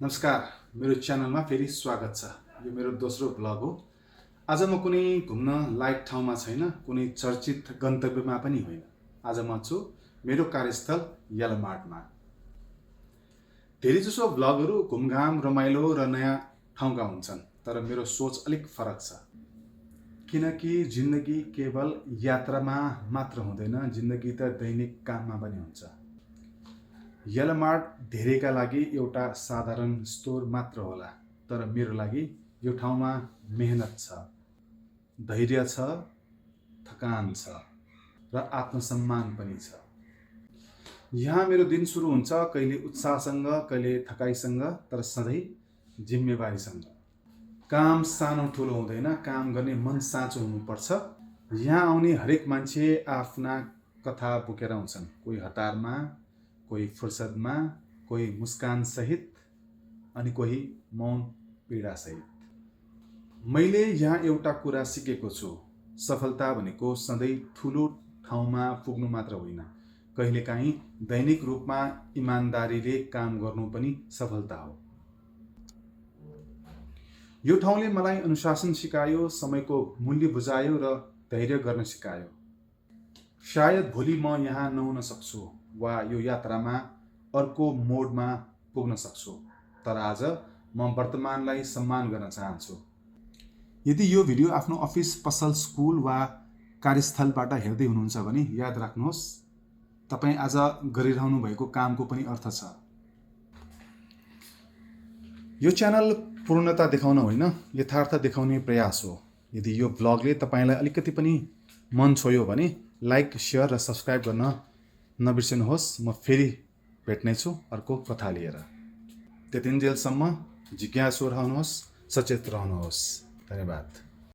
नमस्कार, मेरो च्यानलमा फेरि स्वागत छ। यो मेरो दोस्रो ब्लग हो। आज म कुनै घुम्न लायक ठाउँमा छैन, कुनै चर्चित गन्तव्यमा पनि होइन। आज म छु मेरो कार्यस्थल यलमार्टमा। धेरैजसो ब्लगहरू घुमघाम, रमाइलो र नयाँ ठाउँका हुन्छन्, तर मेरो सोच अलिक फरक छ। किनकि जिन्दगी केवल यात्रामा मात्र हुँदैन, जिन्दगी त दैनिक काममा पनि हुन्छ। यलमार्ट धेरैका लागि एउटा साधारण स्टोर मात्र होला, तर मेरो लागि यो ठाउँमा मेहनत छ, धैर्य छ, थकान छ र आत्मसम्मान पनि छ। यहाँ मेरो दिन सुरु हुन्छ कहिले उत्साहसँग, कहिले थकाइसँग, तर सधैँ जिम्मेवारीसँग। काम सानो ठुलो हुँदैन, काम गर्ने मन साँचो हुनुपर्छ। यहाँ आउने हरेक मान्छे आफ्ना कथा बोकेर आउँछन्, कोही हतारमा, कोही फुर्सदमा, कोही मुस्कान सहित अनि कोही मौन पीडा सहित। मैले यहाँ एउटा कुरा सिकेको छु, सफलता भनेको सधैँ ठुलो ठाउँमा पुग्नु मात्र होइन, कहिलेकाहीँ दैनिक रूपमा इमानदारीले काम गर्नु पनि सफलता हो। यो ठाउँले मलाई अनुशासन सिकायो, समयको मूल्य बुझायो र धैर्य गर्न सिकायो। सायद भोलि म यहाँ नहुन सक्छु वा यो यात्रामा अर्को मोडमा पुग्न सक्छु, तर आज म वर्तमानलाई सम्मान गर्न चाहन्छु। यदि यो भिडियो आफ्नो अफिस, पसल, स्कुल वा कार्यस्थलबाट हेर्दै हुनुहुन्छ भने याद राख्नुहोस्, तपाईँ आज गरिरहनु भएको कामको पनि अर्थ छ। यो च्यानल पूर्णता देखाउन होइन, यथार्थ देखाउने प्रयास हो। यदि यो ब्लगले तपाईँलाई अलिकति पनि मन छोयो भने लाइक, सेयर र सब्सक्राइब गर्न नबिर्सनुहोस्। म फेरि भेट्नेछु अर्को कथा लिएर। त्यतिन्जेलसम्म जिज्ञासु रहनुहोस्, सचेत रहनुहोस्। धन्यवाद।